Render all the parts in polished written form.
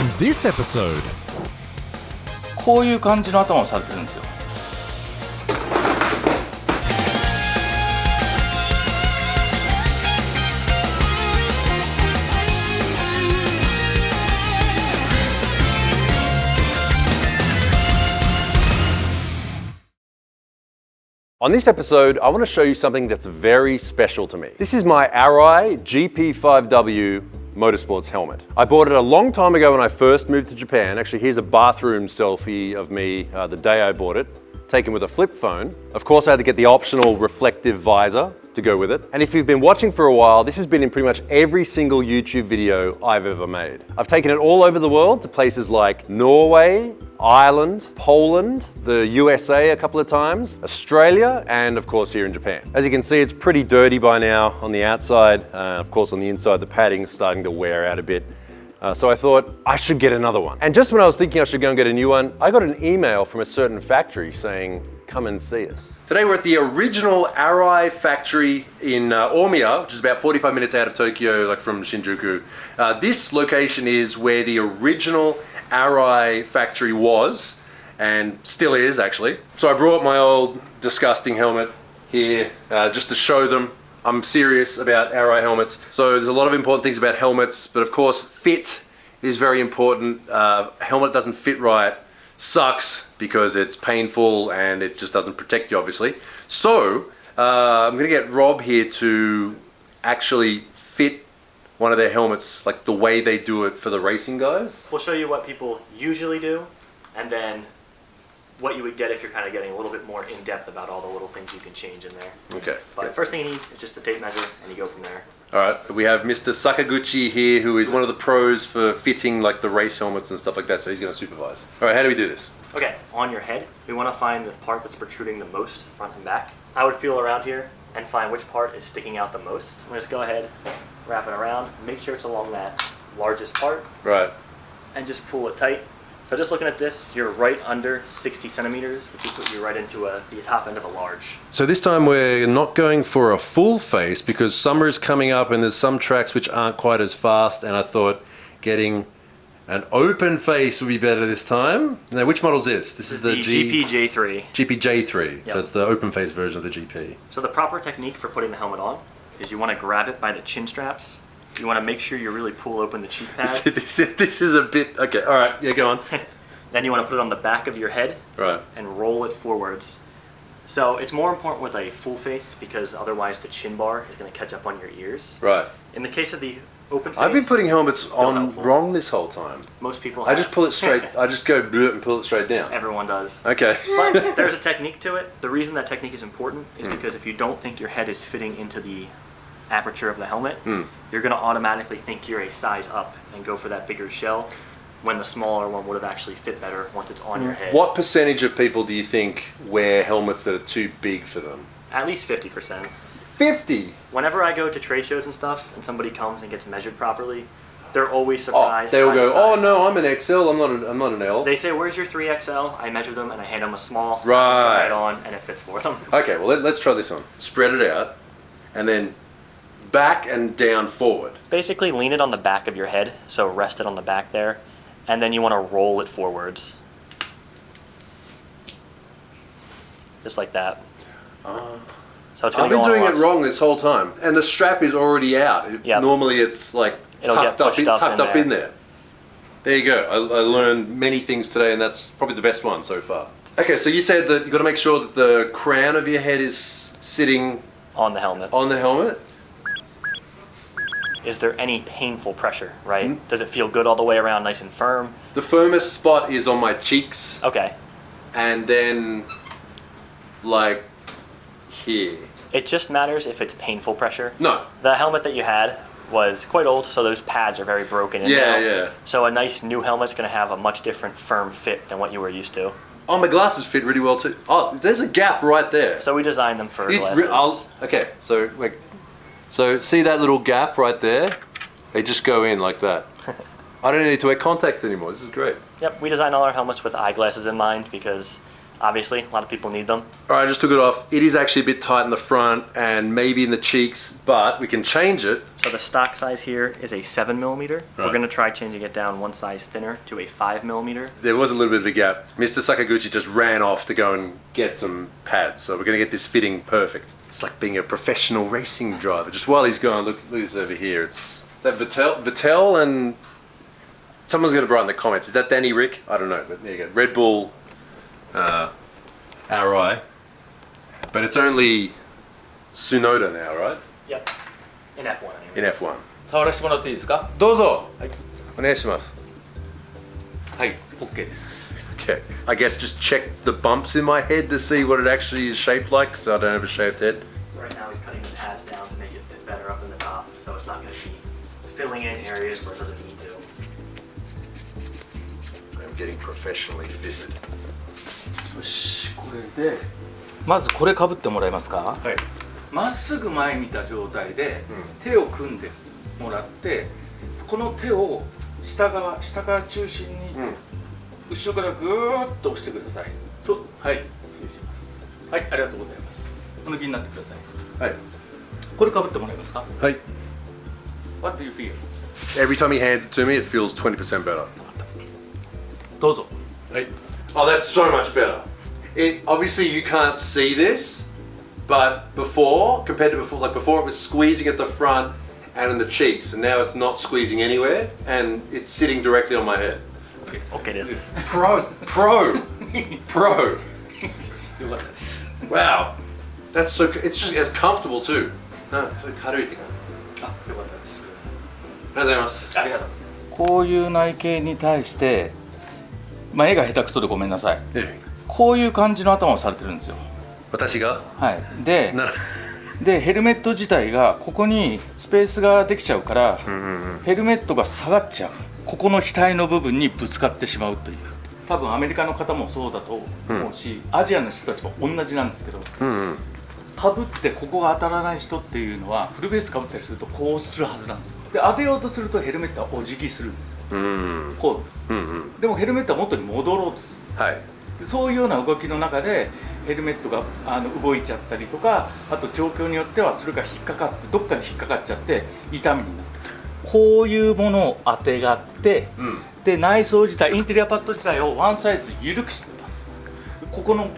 On this episode, こういう感じの頭をされてるんですよ。On this episode, I want to show you something that's very special to me. This is my Arai GP5W motorsports helmet. I bought it a long time ago when I first moved to Japan. Actually, here's a bathroom selfie of me the day I bought it, taken with a flip phone. Of course, I had to get the optional reflective visor to go with it. And if you've been watching for a while, this has been in pretty much every single YouTube video I've ever made. I've taken it all over the world to places like Norway, Ireland, Poland, the USA a couple of times, Australia, and of course here in Japan. As you can see, it's pretty dirty by now on the outside. Of course, on the inside, the padding's starting to wear out a bit. So I thought I should get another one. And just when I was thinking I should go and get a new one, I got an email from a certain factory saying, come and see us. Today we're at the original Arai factory in Omiya, which is about 45 minutes out of Tokyo, like from Shinjuku. This location is where the original Arai factory was, and still is actually. So I brought my old disgusting helmet here just to show them I'm serious about Arai helmets. So there's a lot of important things about helmets, but of course fit is very important. Helmet doesn't fit right, sucks because it's painful and it just doesn't protect you obviously. So I'm gonna get Rob here to actually fit one of their helmets like the way they do it for the racing guys. We'll show you what people usually do and then what you would get if you're kind of getting a little bit more in depth about all the little things you can change in there. Okay. But the first thing you need is just a tape measure and you go from there. All right, we have Mr. Sakaguchi here, who is one of the pros for fitting like the race helmets and stuff like that, so he's gonna supervise. All right, how do we do this? Okay, on your head, we want to find the part that's protruding the most front and back. I would feel around here and find which part is sticking out the most. I'm gonna just go ahead, wrap it around, make sure it's along that largest part. Right. And just pull it tight. So just looking at this, you're right under 60 centimeters, which will put you right into the top end of a large. So this time we're not going for a full face because summer is coming up and there's some tracks which aren't quite as fast, and I thought getting an open face would be better this time. Now, which model is this? This is the GPJ3. GPJ3, Yep. So it's the open face version of the GP. So the proper technique for putting the helmet on is you want to grab it by the chin straps. You want to make sure you really pull open the cheek pads. This is a bit, okay, all right, yeah, go on. Then you want to put it on the back of your head Right. and roll it forwards. So it's more important with a full face because otherwise the chin bar is going to catch up on your ears. Right. In the case of the open face, I've been putting helmets on helpful. wrong this whole time. Most people I have. just pull it straight, I just go bleh and pull it straight down. Everyone does. Okay. But there's a technique to it. The reason that technique is important is because if you don't think your head is fitting into the aperture of the helmet, you're going to automatically think you're a size up and go for that bigger shell when the smaller one would have actually fit better once it's on your head. What percentage of people do you think wear helmets that are too big for them? At least 50%. 50? Whenever I go to trade shows and stuff and somebody comes and gets measured properly, they're always surprised. They'll by go, the oh size. no, I'm an XL, I'm not an L. They say, where's your 3XL? I measure them and I hand them a small. Right. Try it on and it fits for them. Okay, well let's try this on. Spread it out and then back and down forward. Basically lean it on the back of your head, so rest it on the back there, and then you want to roll it forwards. Just like that. So it's I've going to been go on doing it once. wrong this whole time, and the strap is already out. Yep. Normally it's like It'll tucked get pushed up in there. There you go. I learned many things today, and that's probably the best one so far. Okay, so you said that you've got to make sure that the crown of your head is sitting on the helmet. on the helmet. Is there any painful pressure, right? Does it feel good all the way around, nice and firm? The firmest spot is on my cheeks, Okay. and then like here. It just matters if it's painful pressure. No. The helmet that you had was quite old, so those pads are very broken in now. Yeah. So a nice new helmet's going to have a much different firm fit than what you were used to. Oh, my glasses fit really well too. Oh, there's a gap right there. So we designed them for It- glasses. okay, so like, so see that little gap right there? They just go in like that. I don't need to wear contacts anymore. This is great. Yep, we designed all our helmets with eyeglasses in mind because Obviously, a lot of people need them. All right, I just took it off. It is actually a bit tight in the front and maybe in the cheeks, but we can change it. So the stock size here is a 7mm. Right. We're going to try changing it down one size thinner to a 5mm. There was a little bit of a gap. Mr. Sakaguchi just ran off to go and get some pads, so we're going to get this fitting perfect. It's like being a professional racing driver. Just while he's gone, look who's over here. Is that Vettel and someone's going to write in the comments. Is that Danny Rick? I don't know, but there you go. Red Bull, Arai. But it's only Tsunoda now, right? Yep. In F1 anyways. In F1. 触らせてもらっていいですか？どうぞ。はい。お願いします。はい、OK です。 Okay. I guess just check the bumps in my head to see what it actually is shaped like, so I don't have a shaved head. So right now he's cutting the pads down to make it fit better up in the top, so it's not going to be filling in areas where it doesn't need to. I'm getting professionally fitted. よし、これでまずこれかぶってもらえますか？はい。まっすぐ前見た状態で手を組んでもらって、この手を下から中心に後ろからぐーっと押してください。そう、はい、失礼します。はい、ありがとうございます。この気になってください。はい。これかぶってもらえますか？はい。 What do you feel? Every time he hands it to me, it feels 20% better. どうぞ。 Hey. Oh, that's so much better. It obviously you can't see this, but before, compared to before, like before it was squeezing at the front and in the cheeks, and now it's not squeezing anywhere, and it's sitting directly on my head. OK です。 Pro. よかったです。 Wow, that's so. It's just as comfortable too. No, so 軽いって感じ。あ、よかったです。ありがとうございます。ありがとう。こういう内径に対して、まあ絵が下手くそでごめんなさい。こういう感じの頭をされてるんですよ。私が？はい。で、ヘルメット自体がここにスペースができちゃうから、ヘルメットが下がっちゃう。ここの額の部分にぶつかってしまうという。多分アメリカの方もそうだと思うし、アジアの人たちも同じなんですけど、かぶってここが当たらない人っていうのはフルベースかぶったりするとこうするはずなんですよ。で当てようとするとヘルメットはお辞儀するんですよ。こう。でもヘルメットは元に戻ろうとする。はい。そういうような動きの中でヘルメットが動いちゃったりとか、あと状況によってはそれが引っかかってどっかに引っかかっちゃって痛みになる。こういうものをあてがって、で内装自体インテリアパッド自体をワンサイズ緩くしてます。ここの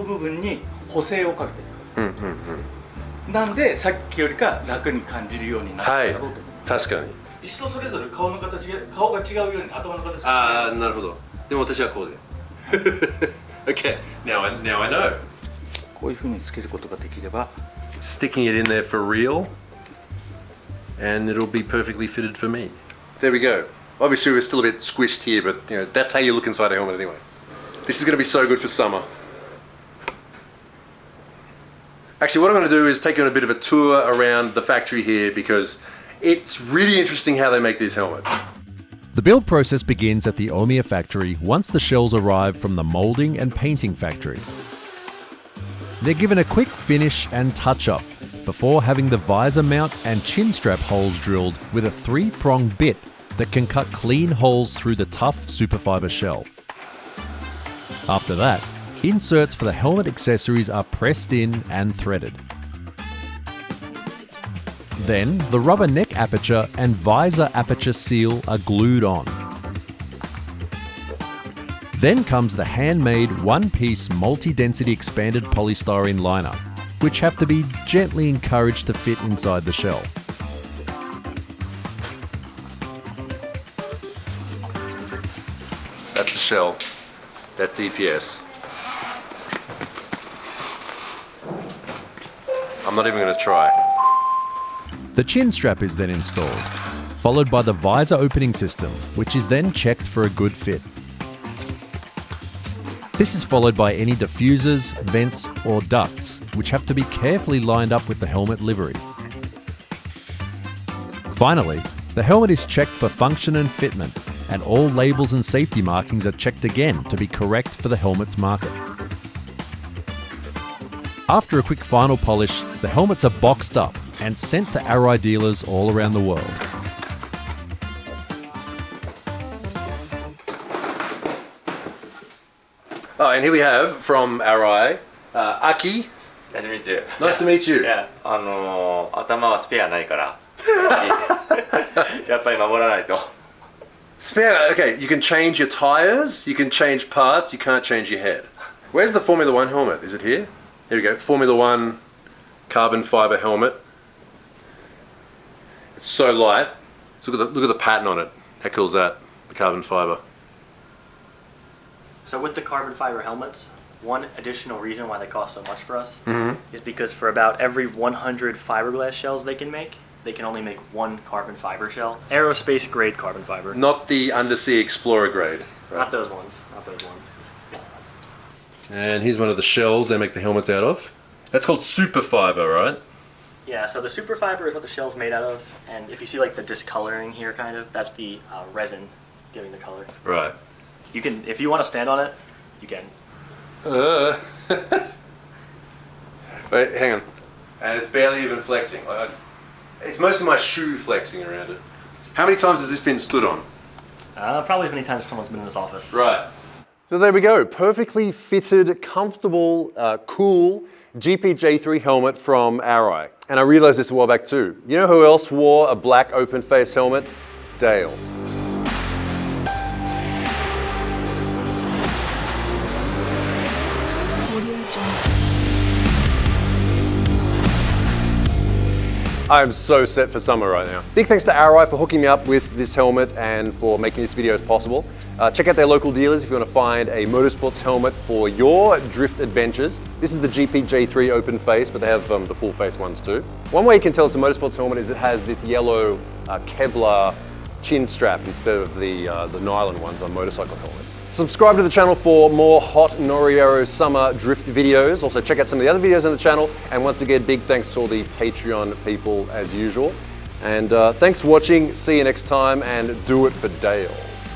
部分に補正をかけてる。なんでさっきよりか楽に感じるようになっただろうと思います。確かに。人それぞれ顔が違うように頭の形が。ああ、なるほど。でも私はこうで。Okay, now I know. こういう風につけることができれば Sticking it in there for real, and it'll be perfectly fitted for me. There we go. Obviously we're still a bit squished here, but you know that's how you look inside a helmet anyway. This is going to be so good for summer. Actually, what I'm going to do is take you on a bit of a tour around the factory here because it's really interesting how they make these helmets. The build process begins at the Omiya factory once the shells arrive from the moulding and painting factory. They're given a quick finish and touch-up before having the visor mount and chin strap holes drilled with a 3-prong bit that can cut clean holes through the tough superfiber shell. After that, inserts for the helmet accessories are pressed in and threaded. Then, the rubber neck aperture and visor aperture seal are glued on. Then comes the handmade one-piece multi-density expanded polystyrene liner, which have to be gently encouraged to fit inside the shell. That's the shell. That's the EPS. I'm not even going to try. The chin strap is then installed, followed by the visor opening system, which is then checked for a good fit. This is followed by any diffusers, vents, or ducts, which have to be carefully lined up with the helmet livery. Finally, the helmet is checked for function and fitment, and all labels and safety markings are checked again to be correct for the helmet's market. After a quick final polish, the helmets are boxed up and sent to Arai dealers all around the world. Oh, and here we have from Arai, Aki. Nice to meet you. Nice to meet you. いや、頭はスペアないからやっぱり守らないと Spare, okay, you can change your tires, you can change parts, you can't change your head. Where's the Formula One helmet? Is it here? Here we go, Formula One carbon fiber helmet. It's so light. So look at the pattern on it. How cool is that? The carbon fiber. So with the carbon fiber helmets, one additional reason why they cost so much for us Mm-hmm. is because for about every 100 fiberglass shells they can only make one carbon fiber shell. Aerospace grade carbon fiber. Not the Undersea Explorer grade. Not those ones. Not those ones. And here's one of the shells they make the helmets out of. That's called super fiber, right? Yeah, so the super fiber is what the shell's made out of, and if you see like the discoloring here kind of, that's the resin giving the color. Right. You can, if you want to stand on it, you can. Wait, hang on. And it's barely even flexing. It's mostly my shoe flexing around it. How many times has this been stood on? Probably as many times as someone's been in this office. Right. So there we go. Perfectly fitted, comfortable, cool GPJ3 helmet from Arai. And I realized this a while back too. You know who else wore a black open face helmet? Dale. I'm so set for summer right now. Big thanks to Arai for hooking me up with this helmet and for making this video possible. Check out their local dealers if you want to find a motorsports helmet for your drift adventures. This is the GPJ3 open face, but they have the full face ones too. One way you can tell it's a motorsports helmet is it has this yellow Kevlar chin strap instead of the nylon ones on motorcycle helmets. Subscribe to the channel for more hot Noriero summer drift videos. Also check out some of the other videos on the channel. And once again, big thanks to all the Patreon people as usual. And thanks for watching. See you next time and do it for Dale.